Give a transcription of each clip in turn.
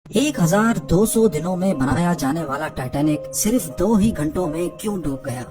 1200 दिनों में बनाया जाने वाला टाइटैनिक सिर्फ 2 ही घंटों में क्यों डूब गया?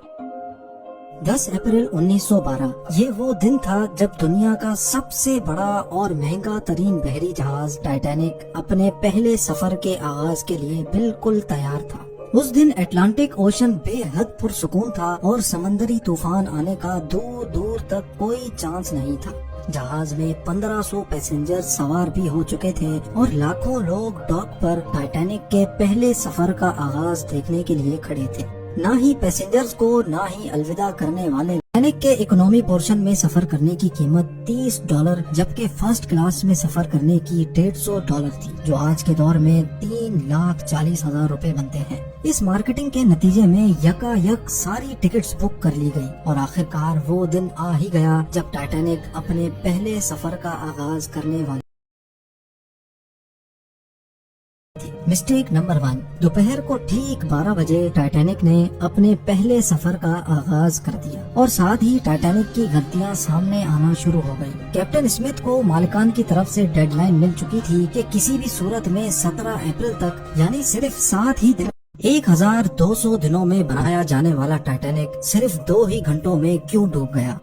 10 अप्रैल 1912 ये वो दिन था जब दुनिया का सबसे बड़ा और महंगा तरीन बहरी जहाज टाइटैनिक अपने पहले सफर के आगाज के लिए बिल्कुल तैयार था। उस दिन अटलांटिक ओशन बेहद पुरसुकून था और समंदरी तूफान आने का दूर दूर तक कोई चांस नहीं था। जहाज में 1500 पैसेंजर सवार भी हो चुके थे और लाखों लोग डॉक पर टाइटैनिक के पहले सफर का आगाज देखने के लिए खड़े थे। ना ही पैसेंजर्स को ना ही अलविदा करने वाले। टाइटैनिक के इकोनॉमी पोर्शन में सफर करने की कीमत $30 जबकि फर्स्ट क्लास में सफर करने की $150 थी, जो आज के दौर में 3,40,000 रुपए बनते हैं। इस मार्केटिंग के नतीजे में यकायक सारी टिकट्स बुक कर ली गई और आखिरकार वो दिन आ ही गया जब टाइटैनिक अपने पहले सफर का आगाज करने वाली। Mistake number 1। दोपहर को ठीक 12 बजे टाइटैनिक ने अपने पहले सफर का आगाज कर दिया और साथ ही टाइटैनिक की गलतियां सामने आना शुरू हो गई। कैप्टन स्मिथ को मालिकान की तरफ से डेडलाइन मिल चुकी थी कि किसी भी सूरत में 17 अप्रैल तक यानी सिर्फ 7 ही दिन 1200 दिनों में बनाया जाने वाला टाइटैनिक सिर्फ 2 ही घंटों में क्यों डूब गया?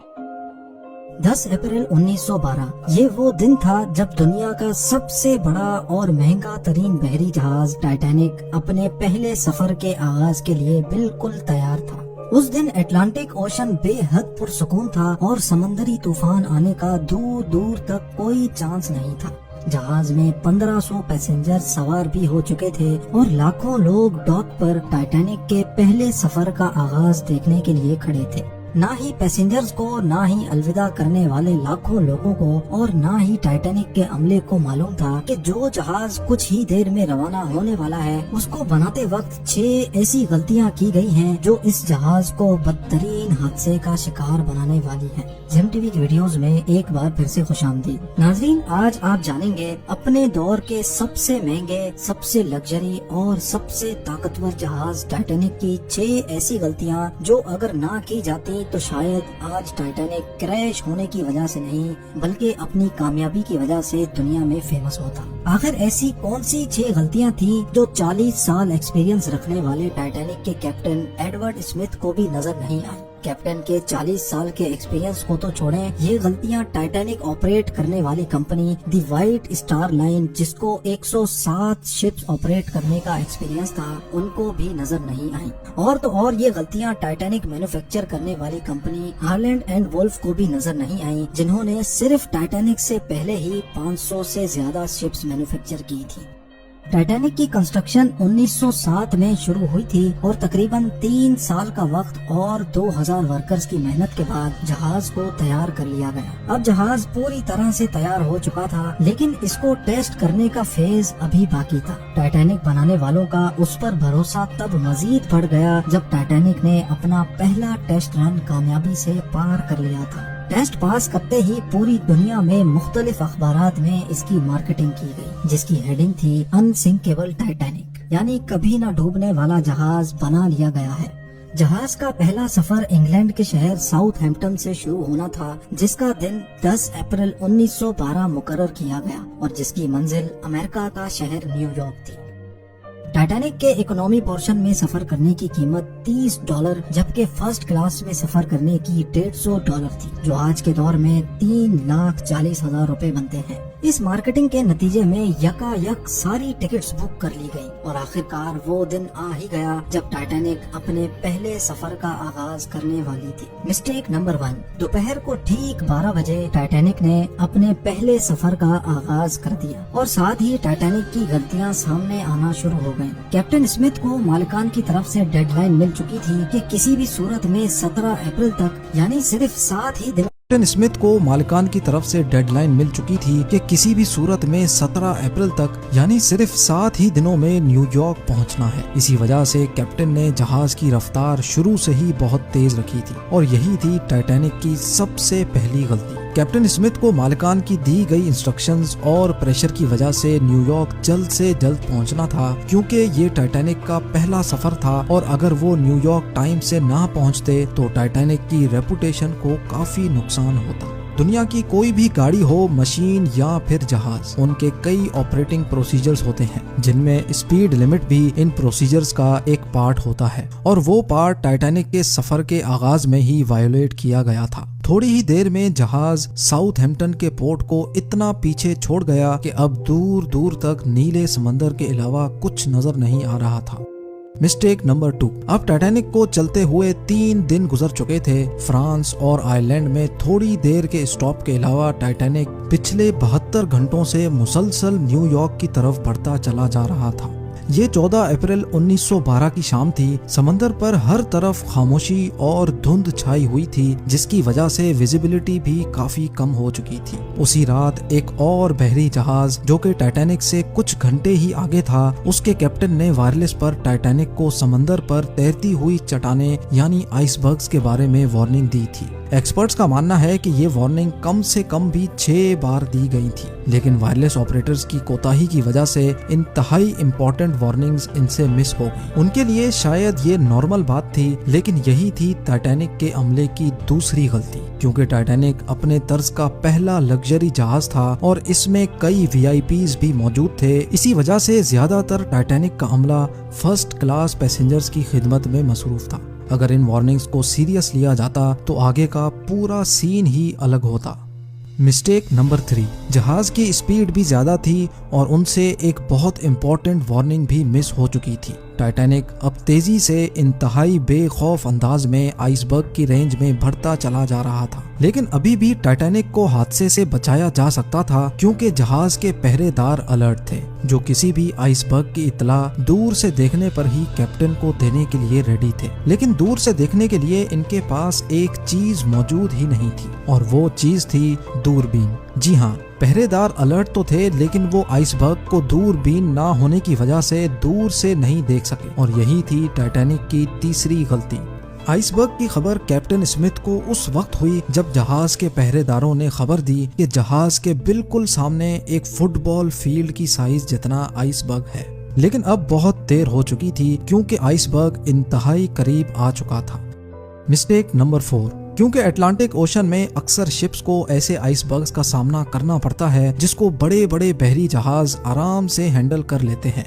10 अप्रैल 1912 ये वो दिन था जब दुनिया का सबसे बड़ा और महंगा तरीन बहरी जहाज टाइटैनिक अपने पहले सफर के आगाज के लिए बिल्कुल तैयार था। उस दिन अटलांटिक ओशन बेहद पुरसुकून था और समंदरी तूफान आने का दूर दूर तक कोई चांस नहीं था। जहाज में 1500 पैसेंजर सवार भी हो चुके थे और लाखों लोग डॉक पर टाइटैनिक के पहले सफर का आगाज देखने के लिए खड़े थे। ना ही पैसेंजर्स को ना ही अलविदा करने वाले लाखों लोगों को और ना ही टाइटैनिक के अमले को मालूम था कि जो जहाज कुछ ही देर में रवाना होने वाला है उसको बनाते वक्त 6 ऐसी गलतियां की गई हैं जो इस जहाज को बदतरीन हादसे का शिकार बनाने वाली हैं। जिम टीवी की वीडियोस में एक बार फिर से खुशामदीद। नाजरीन, आज आप जानेंगे अपने दौर के सबसे महंगे, सबसे लग्जरी और सबसे ताकतवर जहाज टाइटैनिक की 6 ऐसी गलतियां जो अगर ना की जाती तो शायद आज टाइटैनिक क्रैश होने की वजह से नहीं बल्कि अपनी कामयाबी की वजह से दुनिया में फेमस होता। आखिर ऐसी कौन सी 6 गलतियां थी जो 40 साल एक्सपीरियंस रखने वाले टाइटैनिक के कैप्टन एडवर्ड स्मिथ को भी नजर नहीं आई? कैप्टन के 40 साल के एक्सपीरियंस को तो छोड़ें, ये गलतियां टाइटैनिक ऑपरेट करने वाली कंपनी दी व्हाइट स्टार लाइन जिसको 107 शिप्स ऑपरेट करने का एक्सपीरियंस था उनको भी नजर नहीं आई। और तो और ये गलतियां टाइटैनिक मैन्युफैक्चर करने वाली कंपनी हार्लैंड एंड वुल्फ को भी नजर नहीं आई, जिन्होंने सिर्फ टाइटैनिक से पहले ही 500 से ज्यादा शिप्स मैन्युफैक्चर की थी। टाइटैनिक की कंस्ट्रक्शन 1907 में शुरू हुई थी और तकरीबन 3 साल का वक्त और 2000 वर्कर्स की मेहनत के बाद जहाज को तैयार कर लिया गया। अब जहाज पूरी तरह से तैयार हो चुका था, लेकिन इसको टेस्ट करने का फेज अभी बाकी था। टाइटैनिक बनाने वालों का उस पर भरोसा तब मजीद बढ़ गया जब टाइटैनिक ने अपना पहला टेस्ट रन कामयाबी से पार कर लिया था। टेस्ट पास करते ही पूरी दुनिया में मुख्तलिफ अखबारात में इसकी मार्केटिंग की गई, जिसकी हेडिंग थी अनसिंकेबल टाइटैनिक, यानी कभी न डूबने वाला जहाज बना लिया गया है। जहाज का पहला सफर इंग्लैंड के शहर साउथहैम्पटन से शुरू होना था, जिसका दिन 10 अप्रैल 1912 मुकर्रर किया गया और जिसकी मंजिल अमेरिका का शहर न्यूयॉर्क थी। टाइटैनिक के इकोनॉमी पोर्शन में सफर करने की कीमत $30 जबकि फर्स्ट क्लास में सफर करने की $150 थी, जो आज के दौर में 3,40,000 रुपए बनते हैं। इस मार्केटिंग के नतीजे में यकायक सारी टिकट्स बुक कर ली गई और आखिरकार वो दिन आ ही गया जब टाइटैनिक अपने पहले सफर का आगाज करने वाली थी। Mistake number 1। दोपहर को ठीक 12 बजे टाइटैनिक ने अपने पहले सफर का आगाज कर दिया और साथ ही टाइटैनिक की गलतियां सामने आना शुरू हो गयी। कैप्टन स्मिथ को मालिकान की तरफ से डेडलाइन मिल चुकी थी कि किसी भी सूरत में 17 अप्रैल तक यानी सिर्फ 7 ही दिन कैप्टन स्मिथ को मालिकान की तरफ से डेडलाइन मिल चुकी थी कि किसी भी सूरत में 17 अप्रैल तक यानी सिर्फ 7 ही दिनों में न्यूयॉर्क पहुंचना है। इसी वजह से कैप्टन ने जहाज की रफ्तार शुरू से ही बहुत तेज रखी थी और यही थी टाइटैनिक की सबसे पहली गलती। कैप्टन स्मिथ को मालिकान की दी गई इंस्ट्रक्शंस और प्रेशर की वजह से न्यूयॉर्क जल्द से जल्द पहुंचना था, क्योंकि ये टाइटैनिक का पहला सफर था और अगर वो न्यूयॉर्क टाइम से ना पहुंचते तो टाइटैनिक की रेपुटेशन को काफी नुकसान होता। دنیا کی کوئی بھی گاڑی ہو، مشین یا پھر جہاز، ان کے کئی آپریٹنگ پروسیجرز ہوتے ہیں جن میں اسپیڈ لمٹ بھی ان پروسیجرز کا ایک پارٹ ہوتا ہے، اور وہ پارٹ ٹائٹینک کے سفر کے آغاز میں ہی وائیولیٹ کیا گیا تھا۔ تھوڑی ہی دیر میں جہاز ساؤتھ ہیمپٹن کے پورٹ کو اتنا پیچھے چھوڑ گیا کہ اب دور دور تک نیلے سمندر کے علاوہ کچھ نظر نہیں آ رہا تھا۔ مسٹیک نمبر 2، اب ٹائٹینک کو چلتے ہوئے 3 دن گزر چکے تھے۔ فرانس اور آئرلینڈ میں تھوڑی دیر کے اسٹاپ کے علاوہ ٹائٹینک پچھلے 72 گھنٹوں سے مسلسل نیو یارک کی طرف بڑھتا چلا جا رہا تھا۔ یہ 14 اپریل 1912 کی شام تھی۔ سمندر پر ہر طرف خاموشی اور دھند چھائی ہوئی تھی، جس کی وجہ سے ویزیبلٹی بھی کافی کم ہو چکی تھی۔ اسی رات ایک اور بحری جہاز جو کہ ٹائٹینک سے کچھ گھنٹے ہی آگے تھا، اس کے کیپٹن نے وائرلیس پر ٹائٹینک کو سمندر پر تیرتی ہوئی چٹانیں یعنی آئس برگز کے بارے میں وارننگ دی تھی۔ ایکسپرٹس کا ماننا ہے کہ یہ وارننگ کم سے کم بھی 6 بار دی گئی تھی، لیکن وائرلیس آپریٹرز کی کوتاہی کی وجہ سے انتہائی امپورٹنٹ وارننگز ان سے مس ہو گئی۔ ان کے لیے شاید یہ نارمل بات تھی، لیکن یہی تھی ٹائٹینک کے عملے کی دوسری غلطی، کیونکہ ٹائٹینک اپنے طرز کا پہلا لگژری جہاز تھا اور اس میں کئی VIPs بھی موجود تھے۔ اسی وجہ سے زیادہ تر ٹائٹینک کا عملہ فرسٹ کلاس پیسنجرز کی خدمت میں مصروف تھا۔ اگر ان وارننگز کو سیریس لیا جاتا تو آگے کا پورا سین ہی الگ ہوتا۔ مسٹیک نمبر 3، جہاز کی اسپیڈ بھی زیادہ تھی اور ان سے ایک بہت امپورٹنٹ وارننگ بھی مس ہو چکی تھی۔ ٹائٹینک اب تیزی سے انتہائی بے خوف انداز میں آئس برگ کی رینج میں بڑھتا چلا جا رہا تھا، لیکن ابھی بھی ٹائٹینک کو حادثے سے بچایا جا سکتا تھا، کیونکہ جہاز کے پہرے دار الرٹ تھے جو کسی بھی آئس برگ کی اطلاع دور سے دیکھنے پر ہی کیپٹن کو دینے کے لیے ریڈی تھے۔ لیکن دور سے دیکھنے کے لیے ان کے پاس ایک چیز موجود ہی نہیں تھی، اور وہ چیز تھی دوربین۔ جی ہاں، پہرے دار الرٹ تو تھے، لیکن وہ آئس برگ کو دوربین نہ ہونے کی وجہ سے دور سے نہیں دیکھ سکے، اور یہی تھی ٹائٹینک کی تیسری غلطی۔ آئس برگ کی خبر کیپٹن اسمتھ کو اس وقت ہوئی جب جہاز کے پہرے داروں نے خبر دی کہ جہاز کے بالکل سامنے ایک فٹ بال فیلڈ کی سائز جتنا آئس برگ ہے، لیکن اب بہت دیر ہو چکی تھی کیونکہ آئس برگ انتہائی قریب آ چکا تھا۔ مسٹیک نمبر 4، کیونکہ اٹلانٹک اوشن میں اکثر شپس کو ایسے آئس برگز کا سامنا کرنا پڑتا ہے جس کو بڑے بڑے بحری جہاز آرام سے ہینڈل کر لیتے ہیں۔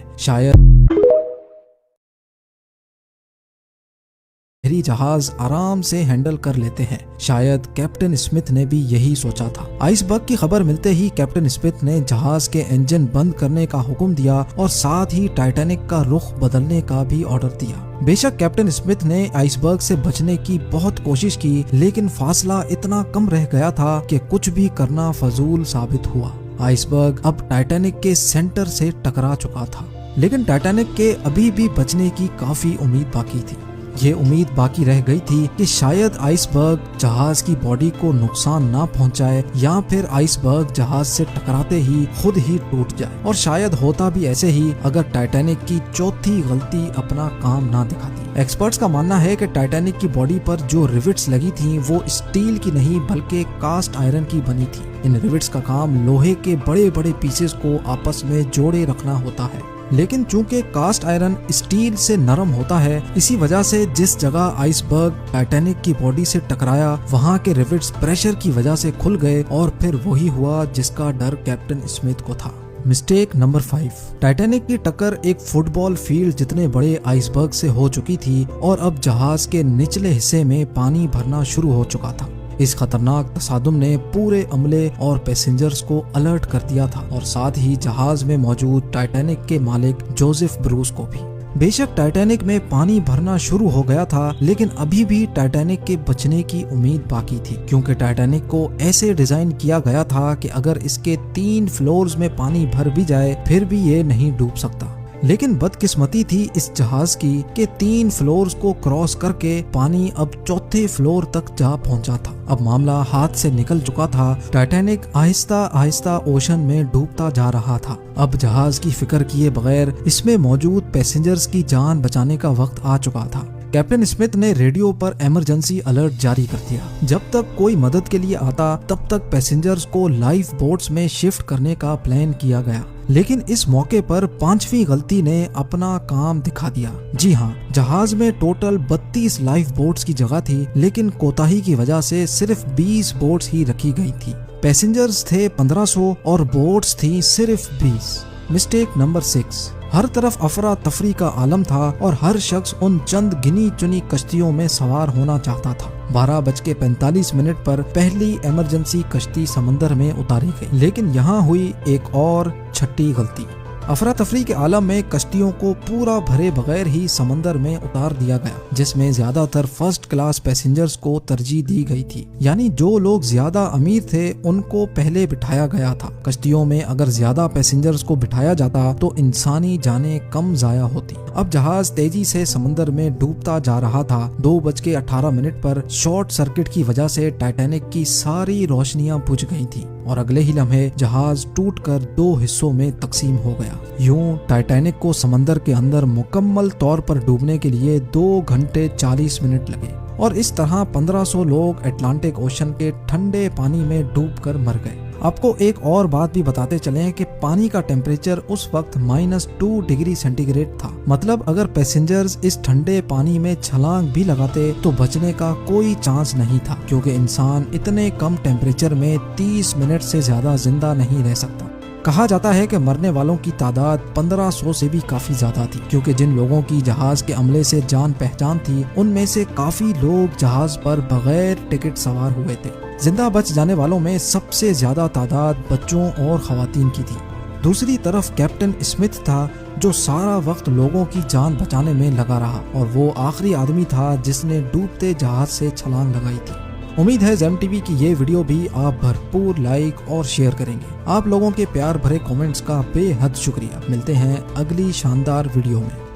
شاید کیپٹن اسمتھ نے بھی یہی سوچا تھا۔ آئس برگ کی خبر ملتے ہی کیپٹن اسمتھ نے جہاز کے انجن بند کرنے کا حکم دیا اور ساتھ ہی ٹائٹینک کا رخ بدلنے کا بھی آرڈر دیا۔ بے شک کیپٹن اسمتھ نے آئس برگ سے بچنے کی بہت کوشش کی، لیکن فاصلہ اتنا کم رہ گیا تھا کہ کچھ بھی کرنا فضول ثابت ہوا۔ آئس برگ اب ٹائٹینک کے سینٹر سے ٹکرا چکا تھا، لیکن ٹائٹینک کے ابھی بھی بچنے کی کافی امید باقی تھی۔ یہ امید باقی رہ گئی تھی کہ شاید آئس برگ جہاز کی باڈی کو نقصان نہ پہنچائے، یا پھر آئس برگ جہاز سے ٹکراتے ہی خود ہی ٹوٹ جائے، اور شاید ہوتا بھی ایسے ہی اگر ٹائٹینک کی چوتھی غلطی اپنا کام نہ دکھاتی۔ ایکسپرٹس کا ماننا ہے کہ ٹائٹینک کی باڈی پر جو ریوٹس لگی تھیں وہ اسٹیل کی نہیں بلکہ کاسٹ آئرن کی بنی تھی۔ ان ریوٹس کا کام لوہے کے بڑے بڑے پیسز کو آپس میں جوڑے رکھنا ہوتا ہے، لیکن چونکہ کاسٹ آئرن اسٹیل سے نرم ہوتا ہے، اسی وجہ سے جس جگہ آئس برگ ٹائٹینک کی باڈی سے ٹکرایا وہاں کے ریوٹس پریشر کی وجہ سے کھل گئے، اور پھر وہی ہوا جس کا ڈر کیپٹن اسمتھ کو تھا۔ مسٹیک نمبر 5، ٹائٹینک کی ٹکر ایک فٹ بال فیلڈ جتنے بڑے آئس برگ سے ہو چکی تھی، اور اب جہاز کے نچلے حصے میں پانی بھرنا شروع ہو چکا تھا۔ اس خطرناک تصادم نے پورے عملے اور پیسنجرز کو الرٹ کر دیا تھا، اور ساتھ ہی جہاز میں موجود ٹائٹینک کے مالک جوزف بروس کو بھی۔ بے شک ٹائٹینک میں پانی بھرنا شروع ہو گیا تھا، لیکن ابھی بھی ٹائٹینک کے بچنے کی امید باقی تھی، کیونکہ ٹائٹینک کو ایسے ڈیزائن کیا گیا تھا کہ اگر اس کے 3 فلورز میں پانی بھر بھی جائے پھر بھی یہ نہیں ڈوب سکتا۔ لیکن بدقسمتی تھی اس جہاز کی کہ 3 فلورز کو کراس کر کے پانی اب 4تھے فلور تک جا پہنچا تھا۔ اب معاملہ ہاتھ سے نکل چکا تھا۔ ٹائٹینک آہستہ آہستہ اوشن میں ڈوبتا جا رہا تھا۔ اب جہاز کی فکر کیے بغیر اس میں موجود پیسنجرز کی جان بچانے کا وقت آ چکا تھا۔ کیپٹن اسمتھ نے ریڈیو پر ایمرجنسی الرٹ جاری کر دیا۔ جب تک کوئی مدد کے لیے آتا تب تک پیسنجرز کو لائف بوٹس میں شفٹ کرنے کا پلان کیا گیا، लेकिन इस मौके पर पांचवी गलती ने अपना काम दिखा दिया। जी हाँ, जहाज में टोटल 32 लाइफ बोट्स की जगह थी, लेकिन कोताही की वजह से सिर्फ 20 बोट्स ही रखी गई थी। पैसेंजर्स थे 1500 और बोट्स थी सिर्फ 20। मिस्टेक नंबर 6, हर तरफ अफरा तफरी का आलम था और हर शख्स उन चंद गिनी चुनी कश्तियों में सवार होना चाहता था। 12:45 पर पहली इमरजेंसी कश्ती समंदर में उतारी गई, लेकिन यहाँ हुई एक और छठी गलती। अफरा तफरी के आलम में कश्तियों को पूरा भरे बगैर ही समंदर में उतार दिया गया, जिसमें ज्यादातर फर्स्ट क्लास पैसेंजर्स को तरजीह दी गई थी। यानी जो लोग ज्यादा अमीर थे उनको पहले बिठाया गया था। कश्तियों में अगर ज्यादा पैसेंजर्स को बिठाया जाता तो इंसानी जानें कम जाया होती। अब जहाज तेजी से समंदर में डूबता जा रहा था। 2:18 पर शॉर्ट सर्किट की वजह से टाइटैनिक की सारी रोशनियां बुझ गई थी और अगले ही लम्हे जहाज टूटकर 2 हिस्सों में तकसीम हो गया। यूं टाइटैनिक को समंदर के अंदर मुकम्मल तौर पर डूबने के लिए 2 घंटे 40 मिनट लगे और इस तरह 1500 लोग अटलांटिक ओशन के ठंडे पानी में डूबकर मर गए। आपको एक और बात भी बताते चलें कि पानी का टेम्परेचर उस वक्त -2 डिग्री सेंटीग्रेड था। मतलब अगर पैसेंजर्स इस ठंडे पानी में छलांग भी लगाते तो बचने का कोई चांस नहीं था, क्योंकि इंसान इतने कम टेम्परेचर में 30 मिनट से ज्यादा जिंदा नहीं रह सकता। कहा जाता है कि मरने वालों की तादाद 1500 से भी काफी ज्यादा थी, क्योंकि जिन लोगों की जहाज के अमले से जान पहचान थी उनमें से काफी लोग जहाज पर बगैर टिकट सवार हुए थे। जिंदा बच जाने वालों में सबसे ज्यादा तादाद बच्चों और खवातीन की थी। दूसरी तरफ कैप्टन स्मिथ था, जो सारा वक्त लोगों की जान बचाने में लगा रहा और वो आखिरी आदमी था जिसने डूबते जहाज से छलांग लगाई थी। उम्मीद है जेम टीवी की ये वीडियो भी आप भरपूर लाइक और शेयर करेंगे। आप लोगों के प्यार भरे कमेंट्स का बेहद शुक्रिया। मिलते हैं अगली शानदार वीडियो में।